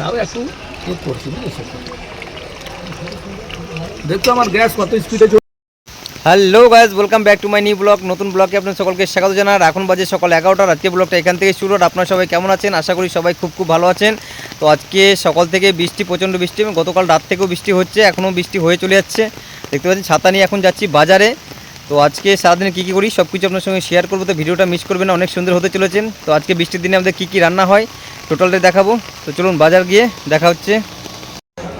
তাও একটু চেক করছি বুঝেছো, দেখছো আমার গ্যাস কত স্পিডে। Hello guys, welcome back to my new blog. নতুন ব্লগে আপনার সকলকে স্বাগত জানাই। এখন বাজে সকাল 11টার। আজকে ব্লগটা এখান থেকে শুরু। আপনারা সবাই কেমন আছেন? আশা করি সবাই খুব ভালো আছেন। তো আজকে সকাল থেকে বৃষ্টি, প্রচণ্ড বৃষ্টি, গতকাল রাত থেকেও বৃষ্টি হচ্ছে, এখনও বৃষ্টি হয়ে চলে যাচ্ছে। দেখতে পাচ্ছি ছাতা নিয়ে এখন যাচ্ছি বাজারে। তো আজকে সারাদিনে কী করি সব কিছু আপনার সঙ্গে শেয়ার করবো, তো ভিডিওটা মিস করবেন না, অনেক সুন্দর হতে চলেছেন। তো আজকে বৃষ্টির দিনে আমাদের কী রান্না হয় টোটালটাই দেখাবো। তো চলুন বাজার গিয়ে দেখা হচ্ছে।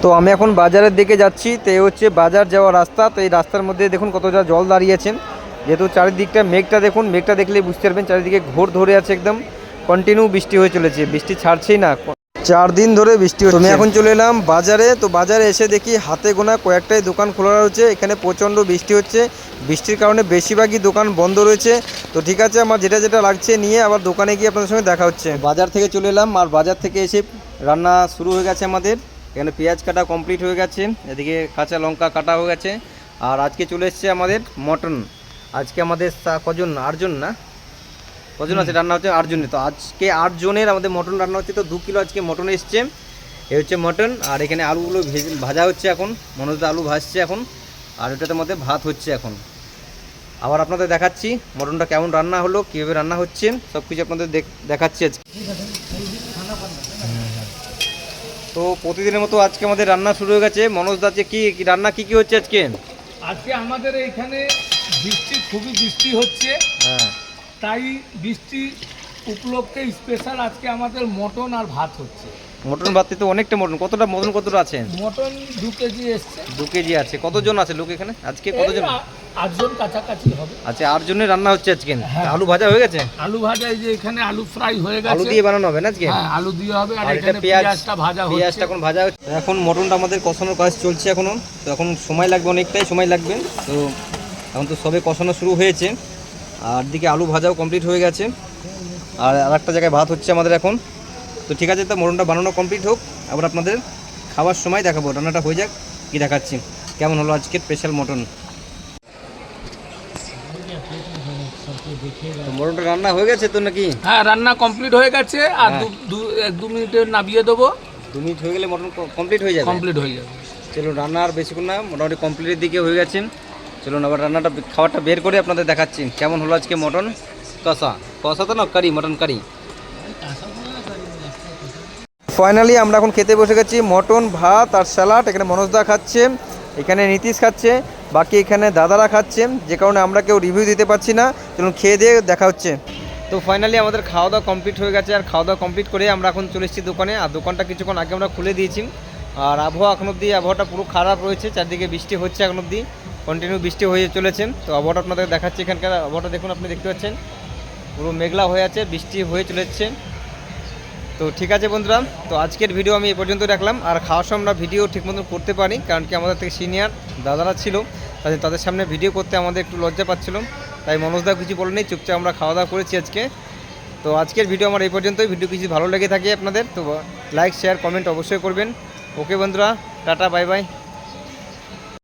তো আমি এখন বাজারের দিকে যাচ্ছি। তো এই হচ্ছে বাজার যাওয়ার রাস্তা। তো এই রাস্তার মধ্যে দেখুন কতটা জল দাঁড়িয়েছেন, যেহেতু চারিদিকটা মেঘটা দেখুন, মেঘটা দেখলেই বুঝতে পারবেন চারিদিকে ঘোর ধরে আছে, একদম কন্টিনিউ বৃষ্টি হয়ে চলেছে, বৃষ্টি ছাড়ছেই না, 4 দিন ধরে বৃষ্টি হচ্ছে। আমি এখন চলে এলাম বাজারে। তো বাজারে এসে দেখি হাতে গোনা কয়েকটাই দোকান খোলা রয়েছে। এখানে প্রচণ্ড বৃষ্টি হচ্ছে, বৃষ্টির কারণে বেশিরভাগই দোকান বন্ধ রয়েছে। তো ঠিক আছে, আমার যেটা লাগছে নিয়ে আবার দোকানে গিয়ে আপনাদের সঙ্গে দেখা হচ্ছে। বাজার থেকে চলে এলাম, আর বাজার থেকে এসে রান্না শুরু হয়ে গেছে আমাদের। এখানে পেঁয়াজ কাটা কমপ্লিট হয়ে গেছে, এদিকে কাঁচা লঙ্কা কাটা হয়ে গেছে। আর আজকে চলে এসছে আমাদের মটন। আজকে আমাদের কজন, 8 জন না, কজন আছে রান্না হচ্ছে? 8 জনের। তো আজকে 8 জনের আমাদের মটন রান্না হচ্ছে। তো 2 কিলো আজকে মটন এসছে। এই হচ্ছে মটন। আর এখানে আলুগুলো ভাজা হচ্ছে এখন, মনোজদা আলু ভাজছে এখন। আর ওটাতে মধ্যে ভাত হচ্ছে এখন। আবার আপনাদের দেখাচ্ছি মটনটা কেমন রান্না হলো, কীভাবে রান্না হচ্ছে, সব কিছু আপনাদের দেখাচ্ছি আজকে। তো প্রতিদিনের মতো আজকে আমাদের রান্না শুরু হয়ে গেছে। মনোজদা আজকে কি রান্না কি হচ্ছে আজকে? আজকে আমাদের এইখানে বৃষ্টি, খুবই বৃষ্টি হচ্ছে, হ্যাঁ, তাই বৃষ্টি উপলক্ষে স্পেশাল আজকে আমাদের মটন আর ভাত হচ্ছে। মটন ভাতে তো অনেকটা মটন। কতটা আছে? মটন 2 কেজি এসছে। 2 কেজি আছে। কতজন আছে লোক এখানে আজকে? কতজন? 8 জন কাছাকাছি হবে। আচ্ছা, 8 জনের রান্না হচ্ছে আজকে। হ্যাঁ। আলু ভাজা হয়ে গেছে? আলু ভাজা, এই যে এখানে আলু ফ্রাই হয়ে গেছে, আলু দিয়ে বানানো হবে না আজকে? হ্যাঁ আলু দিয়ে হবে। আর আর এখানে পেঁয়াজটা ভাজা হচ্ছে। পেঁয়াজটা এখন ভাজা হচ্ছে। এখন মটনটা আমাদের কষানোর কাজ চলছে এখনো। তো এখন সময় লাগবে, অনেকটাই সময় লাগবে। তো এখন তো সবে কষানো শুরু হয়েছে। আর দিকে আলু ভাজাও কমপ্লিট হয়ে গেছে। আর আরেকটা জায়গায় ভাত হচ্ছে আমাদের এখন। তো ঠিক আছে, তো মটনটা বানানো কমপ্লিট হোক, আবার আপনাদের খাওয়ার সময় দেখাবো। রান্নাটা হয়ে যাক, কি দেখাচ্ছি কেমন হলো আজকের স্পেশাল মটন। মটনটা রান্না হয়ে গেছে তো নাকি? হ্যাঁ, রান্না কমপ্লিট হয়ে গেছে। আর 1-2 মিনিটে নামিয়ে দেবো। 2 মিনিট হয়ে গেলে মটন কমপ্লিট হয়ে যাবে? কমপ্লিট হয়ে যাবে। চলুন, রান্না আর বেশিক্ষণ না, মোটামুটি কমপ্লিটের দিকে হয়ে গেছে। চলুন আবার খাবারটা বের করে আপনাদের দেখাচ্ছি কেমন হলো আজকে মটন কষা তো না, কারি, মটন কারি। ফাইনালি আমরা এখন খেতে বসে গেছি। মটন, ভাত আর স্যালাড। এখানে মনোজদা খাচ্ছে, এখানে নীতিশ খাচ্ছে, বাকি এখানে দাদারা খাচ্ছে, যে কারণে আমরা কেউ রিভিউ দিতে পারছি না। চলুন খেয়ে দিয়ে দেখা হচ্ছে। তো ফাইনালি আমাদের খাওয়া দাওয়া কমপ্লিট হয়ে গেছে। আর খাওয়া দাওয়া কমপ্লিট করে আমরা এখন চলে এসেছি দোকানে। আর দোকানটা কিছুক্ষণ আগে আমরা খুলে দিয়েছি। আর আবহাওয়াটা পুরো খারাপ রয়েছে, চারদিকে বৃষ্টি হচ্ছে এখন অবধি, কন্টিনিউ বৃষ্টি হয়ে চলেছে। তো আবহাওয়াটা আপনাদের দেখাচ্ছি। এখানকার আবহাওয়াটা দেখুন, আপনি দেখতে পাচ্ছেন পুরো মেঘলা হয়ে আছে, বৃষ্টি হয়ে চলেছে। তো ঠিক আছে বন্ধুরা, তো আজকের ভিডিও আমি এ পর্যন্ত রাখলাম। আর খাওয়ার সময় আমরা ভিডিও ঠিক মতো করতে পারি, কারণ কি আমাদের থেকে সিনিয়র দাদারা ছিল, তাদের সামনে ভিডিও করতে আমাদের একটু লজ্জা পাচ্ছিল। তাই মনোজদা কিছু বলেনি, চুপচাপ আমরা খাওয়া দাওয়া করেছি আজকে। তো আজকের ভিডিও আমার এই পর্যন্তই। ভিডিও কিছু ভালো লেগে থাকে আপনাদের, তো লাইক, শেয়ার, কমেন্ট অবশ্যই করবেন। ওকে বন্ধুরা, টাটা, বাই বাই।